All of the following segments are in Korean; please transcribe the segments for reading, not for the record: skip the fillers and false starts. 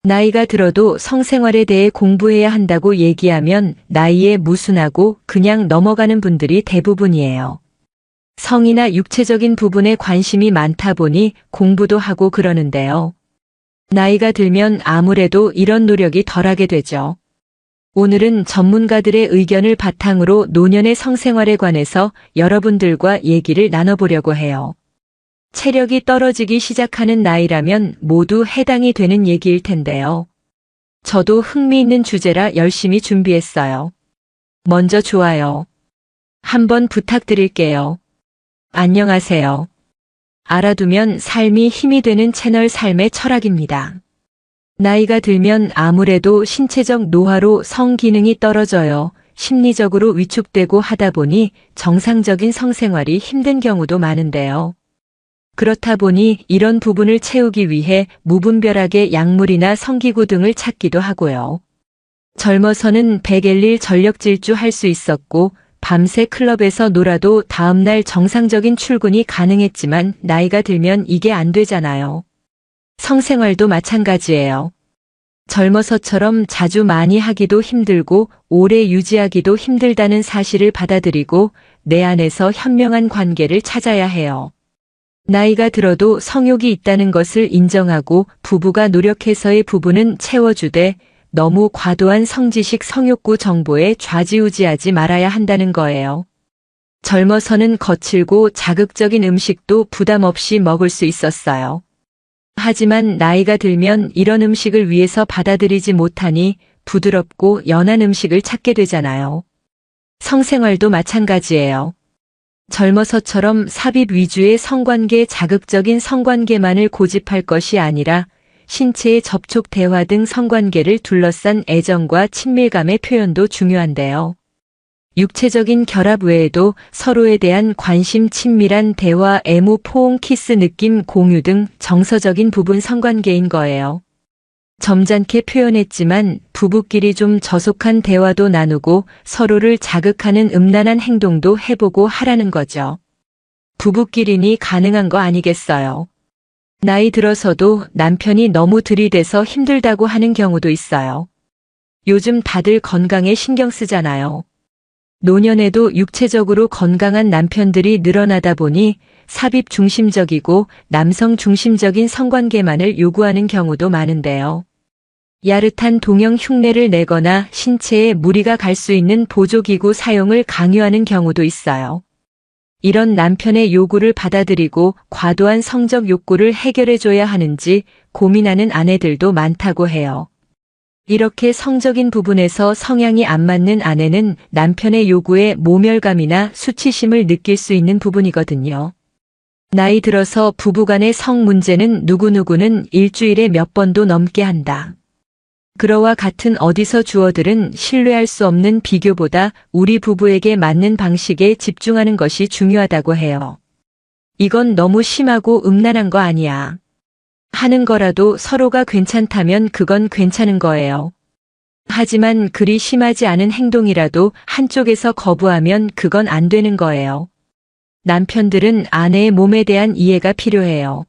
나이가 들어도 성생활에 대해 공부해야 한다고 얘기하면 나이에 무순하고 그냥 넘어가는 분들이 대부분이에요. 성이나 육체적인 부분에 관심이 많다 보니 공부도 하고 그러는데요. 나이가 들면 아무래도 이런 노력이 덜하게 되죠. 오늘은 전문가들의 의견을 바탕으로 노년의 성생활에 관해서 여러분들과 얘기를 나눠보려고 해요. 체력이 떨어지기 시작하는 나이라면 모두 해당이 되는 얘기일 텐데요. 저도 흥미있는 주제라 열심히 준비했어요. 먼저 좋아요 한번 부탁드릴게요. 안녕하세요. 알아두면 삶이 힘이 되는 채널 삶의 철학입니다. 나이가 들면 아무래도 신체적 노화로 성 기능이 떨어져요. 심리적으로 위축되고 하다 보니 정상적인 성생활이 힘든 경우도 많은데요. 그렇다 보니 이런 부분을 채우기 위해 무분별하게 약물이나 성기구 등을 찾기도 하고요. 젊어서는 백엘릴 전력질주 할 수 있었고 밤새 클럽에서 놀아도 다음날 정상적인 출근이 가능했지만 나이가 들면 이게 안 되잖아요. 성생활도 마찬가지예요. 젊어서처럼 자주 많이 하기도 힘들고 오래 유지하기도 힘들다는 사실을 받아들이고 내 안에서 현명한 관계를 찾아야 해요. 나이가 들어도 성욕이 있다는 것을 인정하고 부부가 노력해서의 부분은 채워주되 너무 과도한 성지식 성욕구 정보에 좌지우지하지 말아야 한다는 거예요. 젊어서는 거칠고 자극적인 음식도 부담 없이 먹을 수 있었어요. 하지만 나이가 들면 이런 음식을 위해서 받아들이지 못하니 부드럽고 연한 음식을 찾게 되잖아요. 성생활도 마찬가지예요. 젊어서처럼 삽입 위주의 성관계, 자극적인 성관계만을 고집할 것이 아니라 신체의 접촉, 대화 등 성관계를 둘러싼 애정과 친밀감의 표현도 중요한데요. 육체적인 결합 외에도 서로에 대한 관심, 친밀한 대화, 애무, 포옹, 키스, 느낌, 공유 등 정서적인 부분 성관계인 거예요. 점잖게 표현했지만 부부끼리 좀 저속한 대화도 나누고 서로를 자극하는 음란한 행동도 해보고 하라는 거죠. 부부끼리니 가능한 거 아니겠어요? 나이 들어서도 남편이 너무 들이대서 힘들다고 하는 경우도 있어요. 요즘 다들 건강에 신경 쓰잖아요. 노년에도 육체적으로 건강한 남편들이 늘어나다 보니 삽입 중심적이고 남성 중심적인 성관계만을 요구하는 경우도 많은데요. 야릇한 동형 흉내를 내거나 신체에 무리가 갈 수 있는 보조기구 사용을 강요하는 경우도 있어요. 이런 남편의 요구를 받아들이고 과도한 성적 욕구를 해결해줘야 하는지 고민하는 아내들도 많다고 해요. 이렇게 성적인 부분에서 성향이 안 맞는 아내는 남편의 요구에 모멸감이나 수치심을 느낄 수 있는 부분이거든요. 나이 들어서 부부간의 성 문제는 누구누구는 일주일에 몇 번도 넘게 한다. 그러와 같은 어디서 주어들은 신뢰할 수 없는 비교보다 우리 부부에게 맞는 방식에 집중하는 것이 중요하다고 해요. 이건 너무 심하고 음란한 거 아니야. 하는 거라도 서로가 괜찮다면 그건 괜찮은 거예요. 하지만 그리 심하지 않은 행동이라도 한쪽에서 거부하면 그건 안 되는 거예요. 남편들은 아내의 몸에 대한 이해가 필요해요.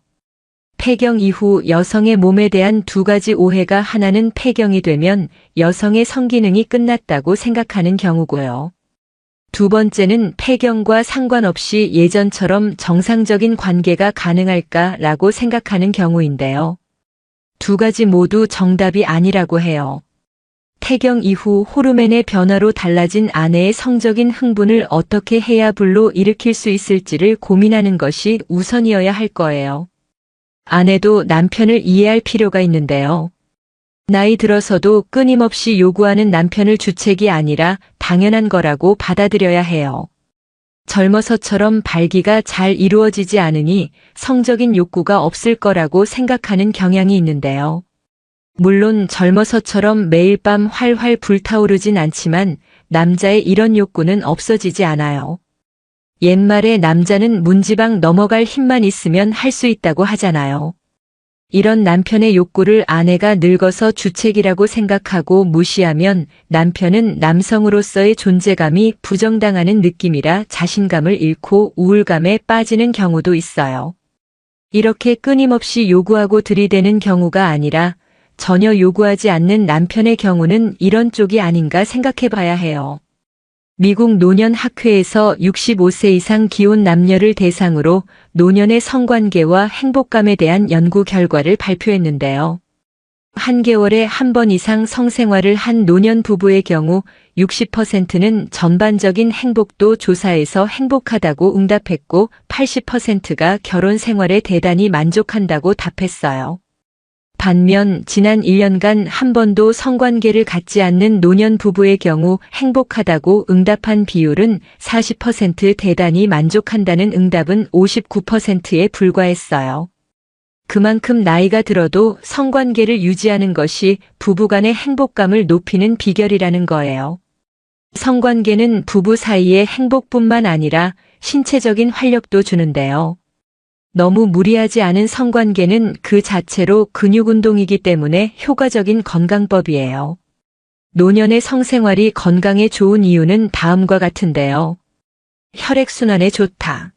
폐경 이후 여성의 몸에 대한 두 가지 오해가 하나는 폐경이 되면 여성의 성기능이 끝났다고 생각하는 경우고요. 두 번째는 폐경과 상관없이 예전처럼 정상적인 관계가 가능할까라고 생각하는 경우인데요. 두 가지 모두 정답이 아니라고 해요. 폐경 이후 호르몬의 변화로 달라진 아내의 성적인 흥분을 어떻게 해야 불로 일으킬 수 있을지를 고민하는 것이 우선이어야 할 거예요. 아내도 남편을 이해할 필요가 있는데요. 나이 들어서도 끊임없이 요구하는 남편을 주책이 아니라 당연한 거라고 받아들여야 해요. 젊어서처럼 발기가 잘 이루어지지 않으니 성적인 욕구가 없을 거라고 생각하는 경향이 있는데요. 물론 젊어서처럼 매일 밤 활활 불타오르진 않지만 남자의 이런 욕구는 없어지지 않아요. 옛말에 남자는 문지방 넘어갈 힘만 있으면 할 수 있다고 하잖아요. 이런 남편의 욕구를 아내가 늙어서 주책이라고 생각하고 무시하면 남편은 남성으로서의 존재감이 부정당하는 느낌이라 자신감을 잃고 우울감에 빠지는 경우도 있어요. 이렇게 끊임없이 요구하고 들이대는 경우가 아니라 전혀 요구하지 않는 남편의 경우는 이런 쪽이 아닌가 생각해 봐야 해요. 미국 노년학회에서 65세 이상 기혼 남녀를 대상으로 노년의 성관계와 행복감에 대한 연구 결과를 발표했는데요. 한 개월에 한 번 이상 성생활을 한 노년 부부의 경우 60%는 전반적인 행복도 조사에서 행복하다고 응답했고 80%가 결혼 생활에 대단히 만족한다고 답했어요. 반면 지난 1년간 한 번도 성관계를 갖지 않는 노년 부부의 경우 행복하다고 응답한 비율은 40%, 대단히 만족한다는 응답은 59%에 불과했어요. 그만큼 나이가 들어도 성관계를 유지하는 것이 부부간의 행복감을 높이는 비결이라는 거예요. 성관계는 부부 사이의 행복뿐만 아니라 신체적인 활력도 주는데요. 너무 무리하지 않은 성관계는 그 자체로 근육운동이기 때문에 효과적인 건강법이에요. 노년의 성생활이 건강에 좋은 이유는 다음과 같은데요. 혈액순환에 좋다.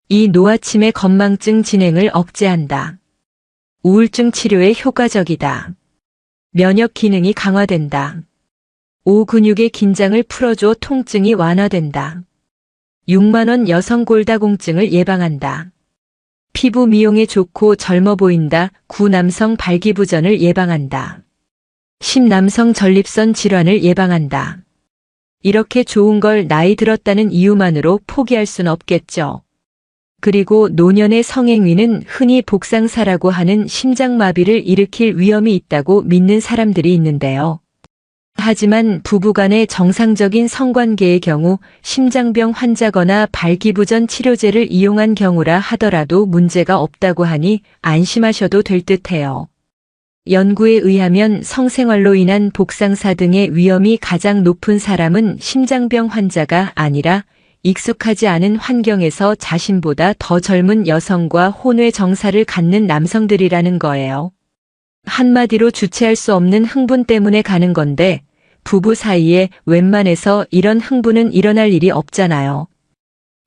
이 노아침의 건망증 진행을 억제한다. 우울증 치료에 효과적이다. 면역 기능이 강화된다. 근육의 긴장을 풀어줘 통증이 완화된다. 6만원 여성 골다공증을 예방한다. 피부 미용에 좋고 젊어 보인다. 9 남성 발기부전을 예방한다. 10 남성 전립선 질환을 예방한다. 이렇게 좋은 걸 나이 들었다는 이유만으로 포기할 순 없겠죠. 그리고 노년의 성행위는 흔히 복상사라고 하는 심장마비를 일으킬 위험이 있다고 믿는 사람들이 있는데요. 하지만 부부간의 정상적인 성관계의 경우 심장병 환자거나 발기부전 치료제를 이용한 경우라 하더라도 문제가 없다고 하니 안심하셔도 될 듯해요. 연구에 의하면 성생활로 인한 복상사 등의 위험이 가장 높은 사람은 심장병 환자가 아니라 익숙하지 않은 환경에서 자신보다 더 젊은 여성과 혼외 정사를 갖는 남성들이라는 거예요. 한마디로 주체할 수 없는 흥분 때문에 가는 건데 부부 사이에 웬만해서 이런 흥분은 일어날 일이 없잖아요.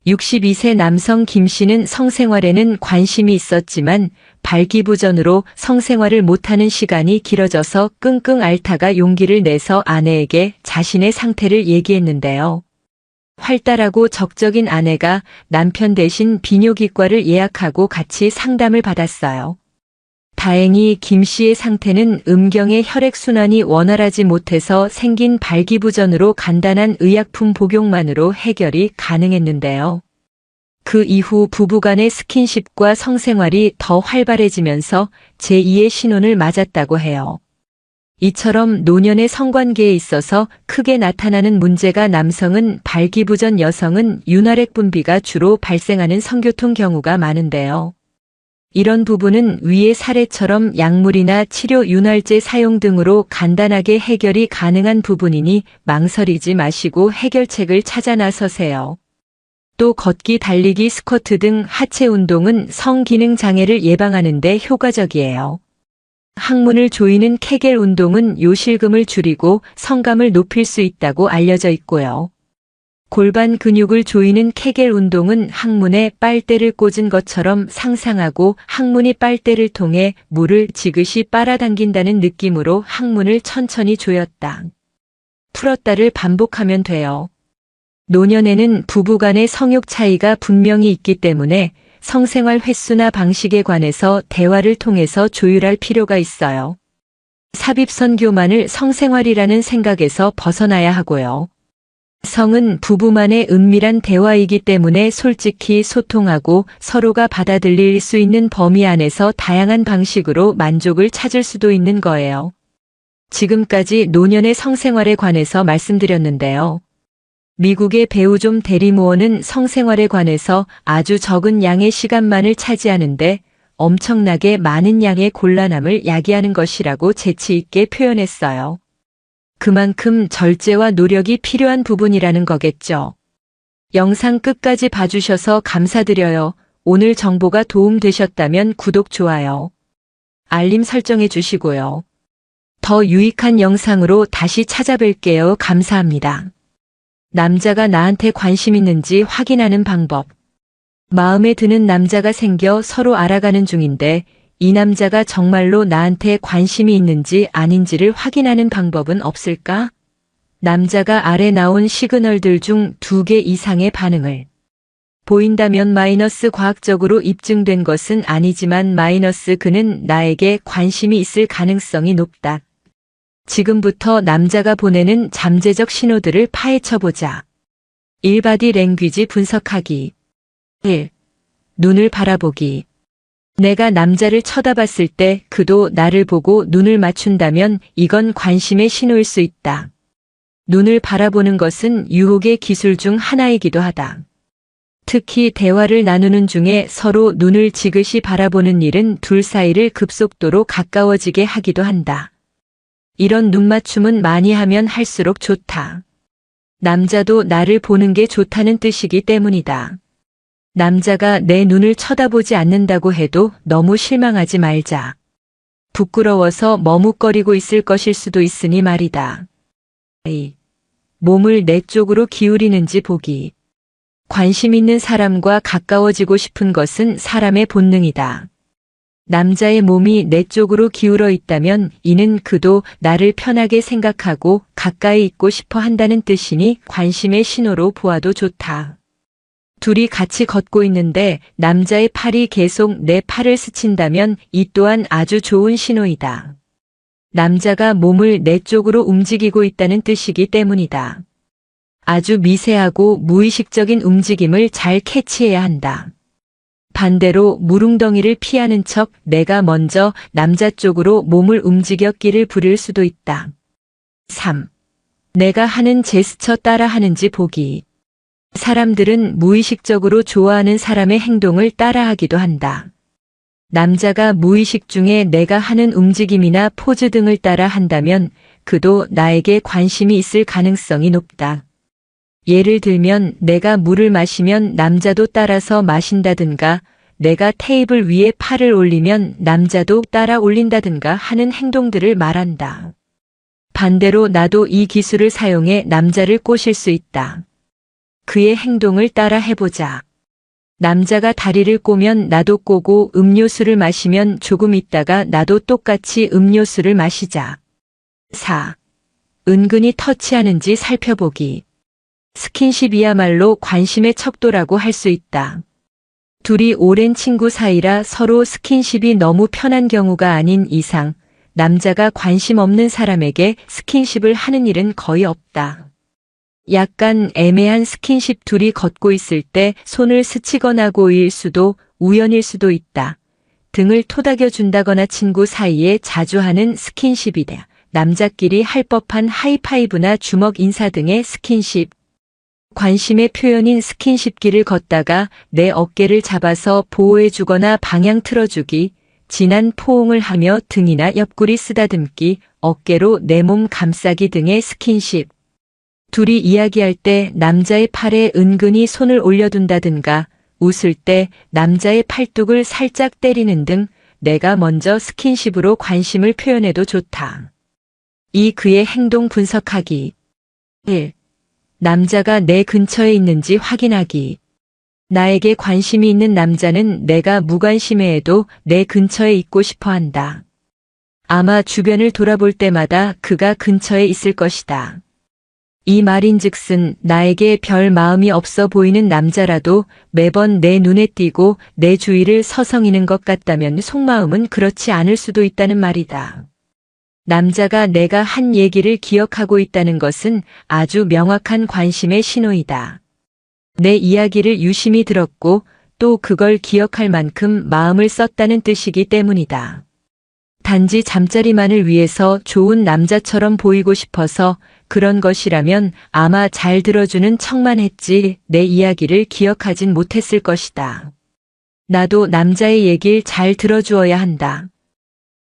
62세 남성 김 씨는 성생활에는 관심이 있었지만 발기부전으로 성생활을 못하는 시간이 길어져서 끙끙 앓다가 용기를 내서 아내에게 자신의 상태를 얘기했는데요. 활달하고 적적인 아내가 남편 대신 비뇨기과를 예약하고 같이 상담을 받았어요. 다행히 김 씨의 상태는 음경의 혈액순환이 원활하지 못해서 생긴 발기부전으로 간단한 의약품 복용만으로 해결이 가능했는데요. 그 이후 부부간의 스킨십과 성생활이 더 활발해지면서 제2의 신혼을 맞았다고 해요. 이처럼 노년의 성관계에 있어서 크게 나타나는 문제가 남성은 발기부전, 여성은 윤활액 분비가 주로 발생하는 성교통 경우가 많은데요. 이런 부분은 위의 사례처럼 약물이나 치료 윤활제 사용 등으로 간단하게 해결이 가능한 부분이니 망설이지 마시고 해결책을 찾아 나서세요. 또 걷기, 달리기, 스쿼트 등 하체 운동은 성기능 장애를 예방하는 데 효과적이에요. 항문을 조이는 케겔 운동은 요실금을 줄이고 성감을 높일 수 있다고 알려져 있고요. 골반 근육을 조이는 케겔 운동은 항문에 빨대를 꽂은 것처럼 상상하고 항문이 빨대를 통해 물을 지그시 빨아당긴다는 느낌으로 항문을 천천히 조였다, 풀었다를 반복하면 돼요. 노년에는 부부간의 성욕 차이가 분명히 있기 때문에 성생활 횟수나 방식에 관해서 대화를 통해서 조율할 필요가 있어요. 삽입선교만을 성생활이라는 생각에서 벗어나야 하고요. 성은 부부만의 은밀한 대화이기 때문에 솔직히 소통하고 서로가 받아들일 수 있는 범위 안에서 다양한 방식으로 만족을 찾을 수도 있는 거예요. 지금까지 노년의 성생활에 관해서 말씀드렸는데요. 미국의 배우 존 베리모어는 성생활에 관해서 아주 적은 양의 시간만을 차지하는데 엄청나게 많은 양의 곤란함을 야기하는 것이라고 재치 있게 표현했어요. 그만큼 절제와 노력이 필요한 부분이라는 거겠죠. 영상 끝까지 봐주셔서 감사드려요. 오늘 정보가 도움되셨다면 구독, 좋아요, 알림 설정해 주시고요. 더 유익한 영상으로 다시 찾아뵐게요. 감사합니다. 남자가 나한테 관심 있는지 확인하는 방법. 마음에 드는 남자가 생겨 서로 알아가는 중인데 이 남자가 정말로 나한테 관심이 있는지 아닌지를 확인하는 방법은 없을까? 남자가 아래 나온 시그널들 중 2개 이상의 반응을 보인다면 마이너스 과학적으로 입증된 것은 아니지만 마이너스 그는 나에게 관심이 있을 가능성이 높다. 지금부터 남자가 보내는 잠재적 신호들을 파헤쳐보자. 1. 바디 랭귀지 분석하기. 1. 눈을 바라보기. 내가 남자를 쳐다봤을 때 그도 나를 보고 눈을 맞춘다면 이건 관심의 신호일 수 있다. 눈을 바라보는 것은 유혹의 기술 중 하나이기도 하다. 특히 대화를 나누는 중에 서로 눈을 지그시 바라보는 일은 둘 사이를 급속도로 가까워지게 하기도 한다. 이런 눈맞춤은 많이 하면 할수록 좋다. 남자도 나를 보는 게 좋다는 뜻이기 때문이다. 남자가 내 눈을 쳐다보지 않는다고 해도 너무 실망하지 말자. 부끄러워서 머뭇거리고 있을 것일 수도 있으니 말이다. 2. 몸을 내 쪽으로 기울이는지 보기. 관심 있는 사람과 가까워지고 싶은 것은 사람의 본능이다. 남자의 몸이 내 쪽으로 기울어 있다면 이는 그도 나를 편하게 생각하고 가까이 있고 싶어 한다는 뜻이니 관심의 신호로 보아도 좋다. 둘이 같이 걷고 있는데 남자의 팔이 계속 내 팔을 스친다면 이 또한 아주 좋은 신호이다. 남자가 몸을 내 쪽으로 움직이고 있다는 뜻이기 때문이다. 아주 미세하고 무의식적인 움직임을 잘 캐치해야 한다. 반대로 무릉덩이를 피하는 척 내가 먼저 남자 쪽으로 몸을 움직였기를 부릴 수도 있다. 3. 내가 하는 제스처 따라 하는지 보기. 사람들은 무의식적으로 좋아하는 사람의 행동을 따라하기도 한다. 남자가 무의식 중에 내가 하는 움직임이나 포즈 등을 따라 한다면 그도 나에게 관심이 있을 가능성이 높다. 예를 들면 내가 물을 마시면 남자도 따라서 마신다든가 내가 테이블 위에 팔을 올리면 남자도 따라 올린다든가 하는 행동들을 말한다. 반대로 나도 이 기술을 사용해 남자를 꼬실 수 있다. 그의 행동을 따라 해보자. 남자가 다리를 꼬면 나도 꼬고 음료수를 마시면 조금 있다가 나도 똑같이 음료수를 마시자. 4. 은근히 터치하는지 살펴보기. 스킨십이야말로 관심의 척도라고 할 수 있다. 둘이 오랜 친구 사이라 서로 스킨십이 너무 편한 경우가 아닌 이상 남자가 관심 없는 사람에게 스킨십을 하는 일은 거의 없다. 약간 애매한 스킨십 둘이 걷고 있을 때 손을 스치거나 고일 수도 우연일 수도 있다. 등을 토닥여 준다거나 친구 사이에 자주 하는 스킨십이다. 남자끼리 할 법한 하이파이브나 주먹 인사 등의 스킨십. 관심의 표현인 스킨십길을 걷다가 내 어깨를 잡아서 보호해주거나 방향 틀어주기, 진한 포옹을 하며 등이나 옆구리 쓰다듬기, 어깨로 내 몸 감싸기 등의 스킨십. 둘이 이야기할 때 남자의 팔에 은근히 손을 올려둔다든가 웃을 때 남자의 팔뚝을 살짝 때리는 등 내가 먼저 스킨십으로 관심을 표현해도 좋다. 2. 그의 행동 분석하기. 1. 남자가 내 근처에 있는지 확인하기. 나에게 관심이 있는 남자는 내가 무관심해해도 내 근처에 있고 싶어 한다. 아마 주변을 돌아볼 때마다 그가 근처에 있을 것이다. 이 말인즉슨 나에게 별 마음이 없어 보이는 남자라도 매번 내 눈에 띄고 내 주위를 서성이는 것 같다면 속마음은 그렇지 않을 수도 있다는 말이다. 남자가 내가 한 얘기를 기억하고 있다는 것은 아주 명확한 관심의 신호이다. 내 이야기를 유심히 들었고 또 그걸 기억할 만큼 마음을 썼다는 뜻이기 때문이다. 단지 잠자리만을 위해서 좋은 남자처럼 보이고 싶어서 그런 것이라면 아마 잘 들어주는 척만 했지 내 이야기를 기억하진 못했을 것이다. 나도 남자의 얘기를 잘 들어주어야 한다.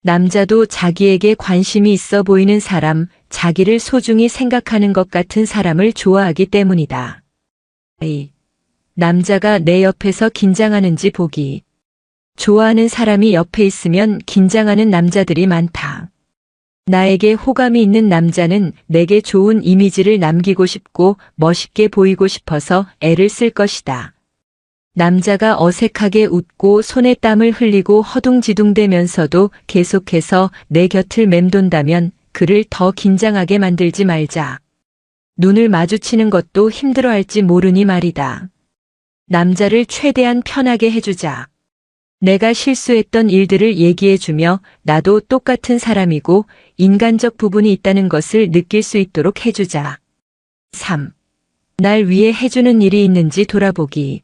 남자도 자기에게 관심이 있어 보이는 사람, 자기를 소중히 생각하는 것 같은 사람을 좋아하기 때문이다. 2. 남자가 내 옆에서 긴장하는지 보기. 좋아하는 사람이 옆에 있으면 긴장하는 남자들이 많다. 나에게 호감이 있는 남자는 내게 좋은 이미지를 남기고 싶고 멋있게 보이고 싶어서 애를 쓸 것이다. 남자가 어색하게 웃고 손에 땀을 흘리고 허둥지둥대면서도 계속해서 내 곁을 맴돈다면 그를 더 긴장하게 만들지 말자. 눈을 마주치는 것도 힘들어할지 모르니 말이다. 남자를 최대한 편하게 해주자. 내가 실수했던 일들을 얘기해주며 나도 똑같은 사람이고 인간적 부분이 있다는 것을 느낄 수 있도록 해주자. 3. 날 위해 해주는 일이 있는지 돌아보기.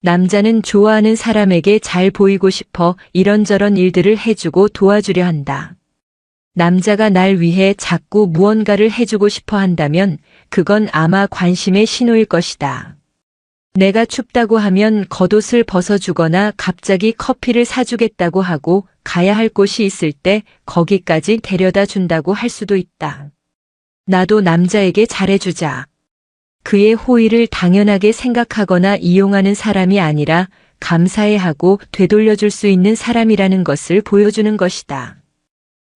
남자는 좋아하는 사람에게 잘 보이고 싶어 이런저런 일들을 해주고 도와주려 한다. 남자가 날 위해 자꾸 무언가를 해주고 싶어 한다면 그건 아마 관심의 신호일 것이다. 내가 춥다고 하면 겉옷을 벗어주거나 갑자기 커피를 사주겠다고 하고 가야 할 곳이 있을 때 거기까지 데려다 준다고 할 수도 있다. 나도 남자에게 잘해주자. 그의 호의를 당연하게 생각하거나 이용하는 사람이 아니라 감사해하고 되돌려줄 수 있는 사람이라는 것을 보여주는 것이다.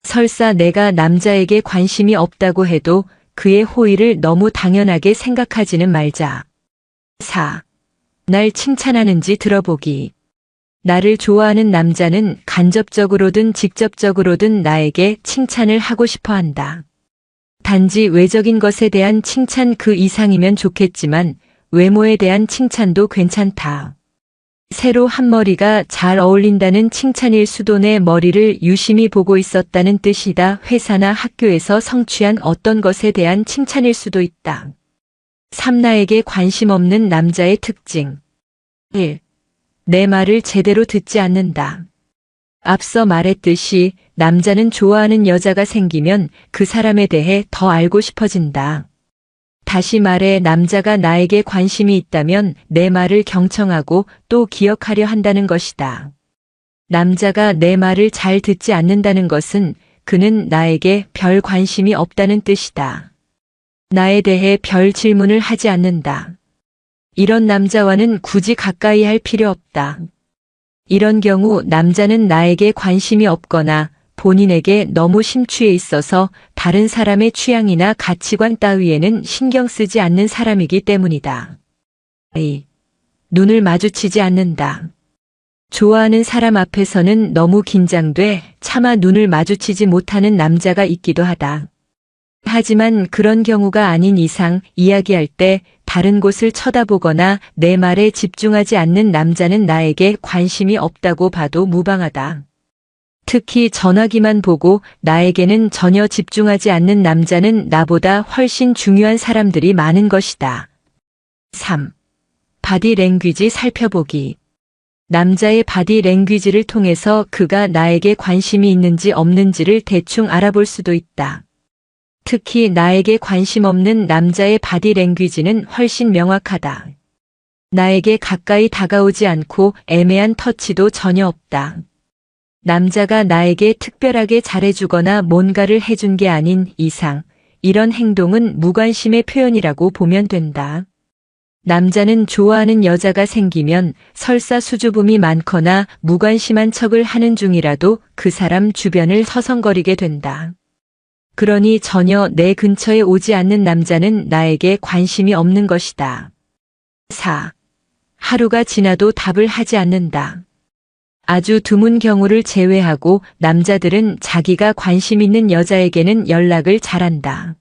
설사 내가 남자에게 관심이 없다고 해도 그의 호의를 너무 당연하게 생각하지는 말자. 4. 날 칭찬하는지 들어보기. 나를 좋아하는 남자는 간접적으로든 직접적으로든 나에게 칭찬을 하고 싶어 한다. 단지 외적인 것에 대한 칭찬 그 이상이면 좋겠지만 외모에 대한 칭찬도 괜찮다. 새로 한 머리가 잘 어울린다는 칭찬일 수도 내 머리를 유심히 보고 있었다는 뜻이다. 회사나 학교에서 성취한 어떤 것에 대한 칭찬일 수도 있다. 3. 나에게 관심 없는 남자의 특징. 1. 내 말을 제대로 듣지 않는다. 앞서 말했듯이 남자는 좋아하는 여자가 생기면 그 사람에 대해 더 알고 싶어진다. 다시 말해 남자가 나에게 관심이 있다면 내 말을 경청하고 또 기억하려 한다는 것이다. 남자가 내 말을 잘 듣지 않는다는 것은 그는 나에게 별 관심이 없다는 뜻이다. 나에 대해 별 질문을 하지 않는다. 이런 남자와는 굳이 가까이 할 필요 없다. 이런 경우 남자는 나에게 관심이 없거나 본인에게 너무 심취해 있어서 다른 사람의 취향이나 가치관 따위에는 신경 쓰지 않는 사람이기 때문이다. 2. 눈을 마주치지 않는다. 좋아하는 사람 앞에서는 너무 긴장돼 차마 눈을 마주치지 못하는 남자가 있기도 하다. 하지만 그런 경우가 아닌 이상 이야기할 때 다른 곳을 쳐다보거나 내 말에 집중하지 않는 남자는 나에게 관심이 없다고 봐도 무방하다. 특히 전화기만 보고 나에게는 전혀 집중하지 않는 남자는 나보다 훨씬 중요한 사람들이 많은 것이다. 3. 바디 랭귀지 살펴보기. 남자의 바디 랭귀지를 통해서 그가 나에게 관심이 있는지 없는지를 대충 알아볼 수도 있다. 특히 나에게 관심 없는 남자의 바디 랭귀지는 훨씬 명확하다. 나에게 가까이 다가오지 않고 애매한 터치도 전혀 없다. 남자가 나에게 특별하게 잘해주거나 뭔가를 해준 게 아닌 이상 이런 행동은 무관심의 표현이라고 보면 된다. 남자는 좋아하는 여자가 생기면 설사 수줍음이 많거나 무관심한 척을 하는 중이라도 그 사람 주변을 서성거리게 된다. 그러니 전혀 내 근처에 오지 않는 남자는 나에게 관심이 없는 것이다. 4. 하루가 지나도 답을 하지 않는다. 아주 드문 경우를 제외하고 남자들은 자기가 관심 있는 여자에게는 연락을 잘한다.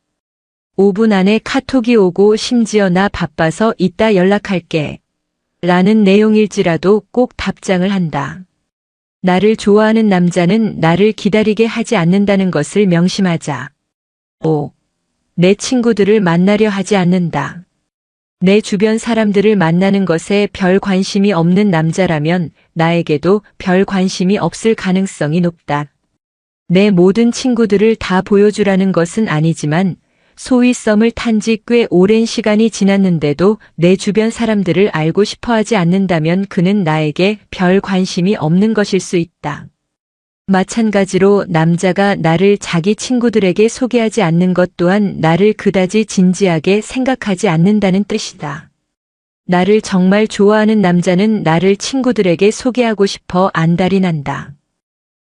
5분 안에 카톡이 오고 심지어 나 바빠서 이따 연락할게 라는 내용일지라도 꼭 답장을 한다. 나를 좋아하는 남자는 나를 기다리게 하지 않는다는 것을 명심하자. 5. 내 친구들을 만나려 하지 않는다. 내 주변 사람들을 만나는 것에 별 관심이 없는 남자라면 나에게도 별 관심이 없을 가능성이 높다. 내 모든 친구들을 다 보여주라는 것은 아니지만 소위 썸을 탄 지 꽤 오랜 시간이 지났는데도 내 주변 사람들을 알고 싶어 하지 않는다면 그는 나에게 별 관심이 없는 것일 수 있다. 마찬가지로 남자가 나를 자기 친구들에게 소개하지 않는 것 또한 나를 그다지 진지하게 생각하지 않는다는 뜻이다. 나를 정말 좋아하는 남자는 나를 친구들에게 소개하고 싶어 안달이 난다.